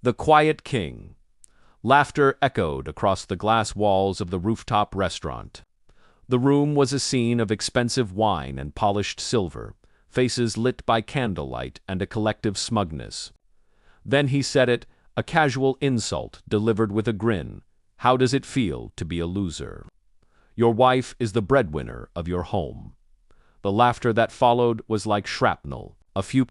The Quiet King. Laughter echoed across the glass walls of the rooftop restaurant. The room was a scene of expensive wine and polished silver, faces lit by candlelight and a collective smugness. Then he said it, a casual insult delivered with a grin. How does it feel to be a loser? Your wife is the breadwinner of your home. The laughter that followed was like shrapnel. A few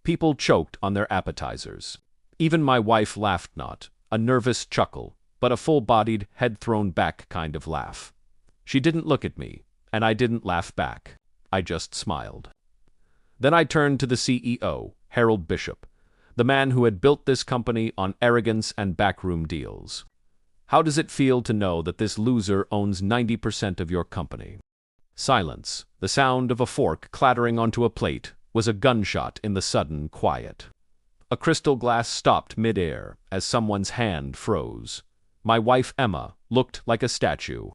people choked on their appetizers. Even my wife laughed not, a nervous chuckle, but a full-bodied, head-thrown-back kind of laugh. She didn't look at me, and I didn't laugh back. I just smiled. Then I turned to the CEO, Harold Bishop, the man who had built this company on arrogance and backroom deals. How does it feel to know that this loser owns 90% of your company? Silence. The sound of a fork clattering onto a plate was a gunshot in the sudden quiet. A crystal glass stopped mid-air as someone's hand froze. My wife Emma looked like a statue.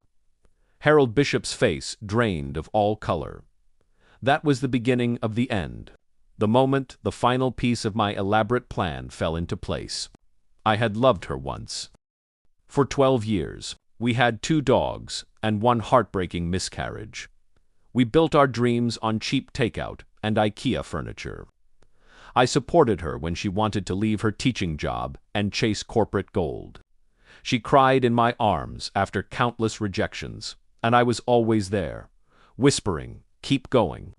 Harold Bishop's face drained of all color. That was the beginning of the end. The moment the final piece of my elaborate plan fell into place. I had loved her once. For 12 years, we had 2 dogs and 1 heartbreaking miscarriage. We built our dreams on cheap takeout and IKEA furniture. I supported her when she wanted to leave her teaching job and chase corporate gold. She cried in my arms after countless rejections, and I was always there, whispering, "Keep going."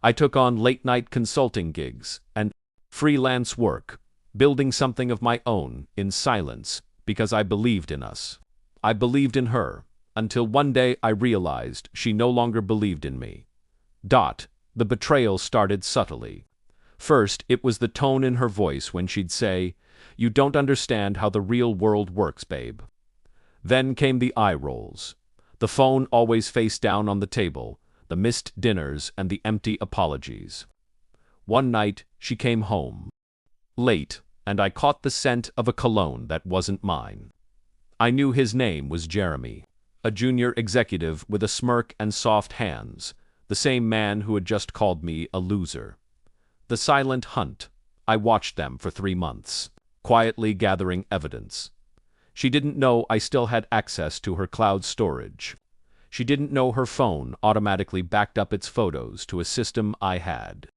I took on late-night consulting gigs and freelance work, building something of my own in silence because I believed in us. I believed in her, until one day I realized she no longer believed in me. The betrayal started subtly. First, it was the tone in her voice when she'd say, "You don't understand how the real world works, babe." Then came the eye rolls. The phone always face down on the table, the missed dinners and the empty apologies. One night, she came home late, and I caught the scent of a cologne that wasn't mine. I knew his name was Jeremy, a junior executive with a smirk and soft hands, the same man who had just called me a loser. The silent hunt. I watched them for 3 months, quietly gathering evidence. She didn't know I still had access to her cloud storage. She didn't know her phone automatically backed up its photos to a system I had.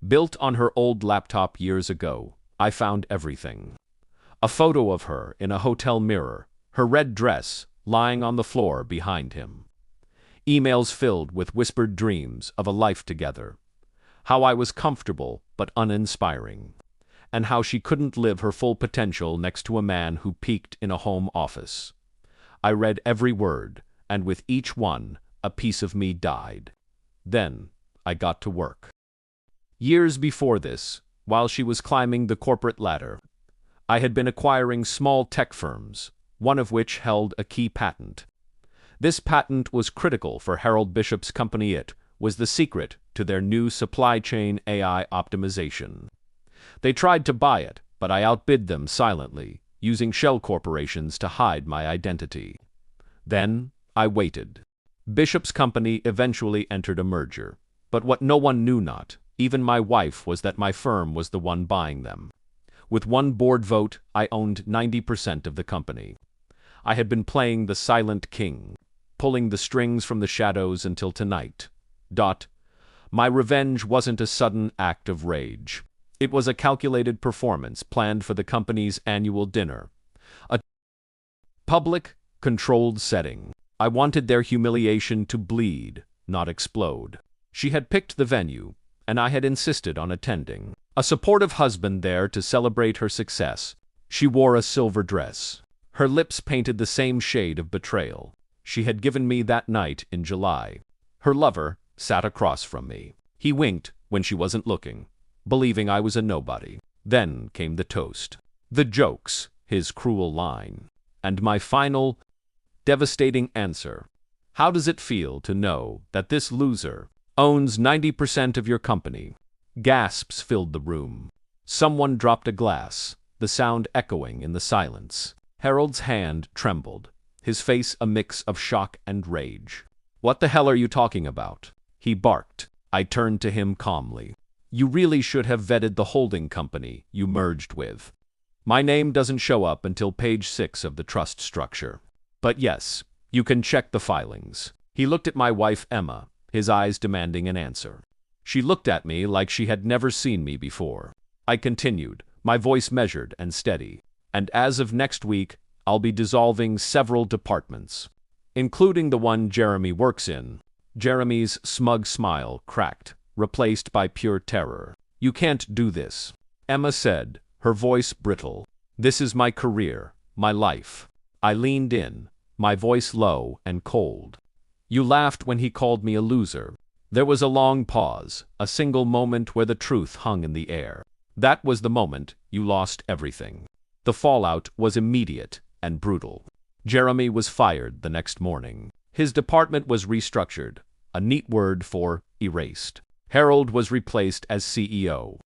Built on her old laptop years ago, I found everything. A photo of her in a hotel mirror, her red dress lying on the floor behind him. Emails filled with whispered dreams of a life together. How I was comfortable but uninspiring. And how she couldn't live her full potential next to a man who peaked in a home office. I read every word, and with each one, a piece of me died. Then, I got to work. Years before this, while she was climbing the corporate ladder, I had been acquiring small tech firms, one of which held a key patent. This patent was critical for Harold Bishop's company. It was the secret to their new supply chain AI optimization. They tried to buy it, but I outbid them silently, using shell corporations to hide my identity. Then, I waited. Bishop's company eventually entered a merger, but what no one knew not, even my wife, was that my firm was the one buying them. With 1 board vote, I owned 90% of the company. I had been playing the silent king, pulling the strings from the shadows until tonight. My revenge wasn't a sudden act of rage. It was a calculated performance planned for the company's annual dinner. A public, controlled setting. I wanted their humiliation to bleed, not explode. She had picked the venue, and I had insisted on attending. A supportive husband there to celebrate her success. She wore a silver dress. Her lips painted the same shade of betrayal she had given me that night in July. Her lover sat across from me. He winked when she wasn't looking, believing I was a nobody. Then came the toast, the jokes, his cruel line, and my final, devastating answer. How does it feel to know that this loser owns 90% of your company? Gasps filled the room. Someone dropped a glass, the sound echoing in the silence. Harold's hand trembled, his face a mix of shock and rage. "What the hell are you talking about?" he barked. I turned to him calmly. "You really should have vetted the holding company you merged with. My name doesn't show up until page 6 of the trust structure. But yes, you can check the filings. He looked at my wife Emma, his eyes demanding an answer. She looked at me like she had never seen me before. I continued, my voice measured and steady. And as of next week, I'll be dissolving several departments, including the one Jeremy works in. Jeremy's smug smile cracked, replaced by pure terror. You can't do this, Emma said, her voice brittle. This is my career, my life. I leaned in, my voice low and cold. You laughed when he called me a loser. There was a long pause, a single moment where the truth hung in the air. That was the moment you lost everything. The fallout was immediate and brutal. Jeremy was fired the next morning. His department was restructured, a neat word for erased. Harold was replaced as CEO.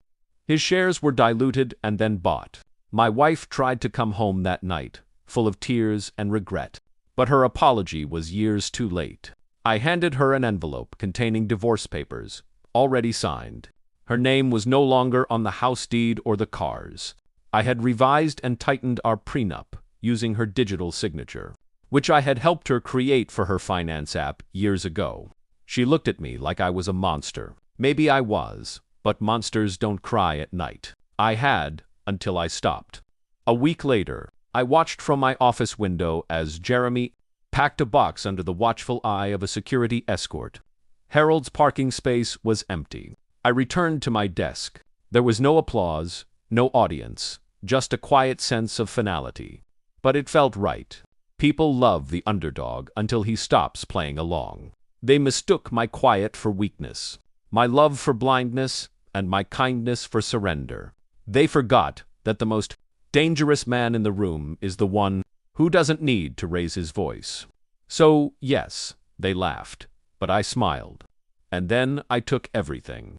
His shares were diluted and then bought. My wife tried to come home that night, full of tears and regret, but her apology was years too late. I handed her an envelope containing divorce papers, already signed. Her name was no longer on the house deed or the cars. I had revised and tightened our prenup using her digital signature, which I had helped her create for her finance app years ago. She looked at me like I was a monster. Maybe I was, but monsters don't cry at night. I had, until I stopped. A week later, I watched from my office window as Jeremy packed a box under the watchful eye of a security escort. Harold's parking space was empty. I returned to my desk. There was no applause, no audience, just a quiet sense of finality. But it felt right. People love the underdog until he stops playing along. They mistook my quiet for weakness, my love for blindness, and my kindness for surrender. They forgot that the most dangerous man in the room is the one who doesn't need to raise his voice. So, yes, they laughed, but I smiled. And then I took everything.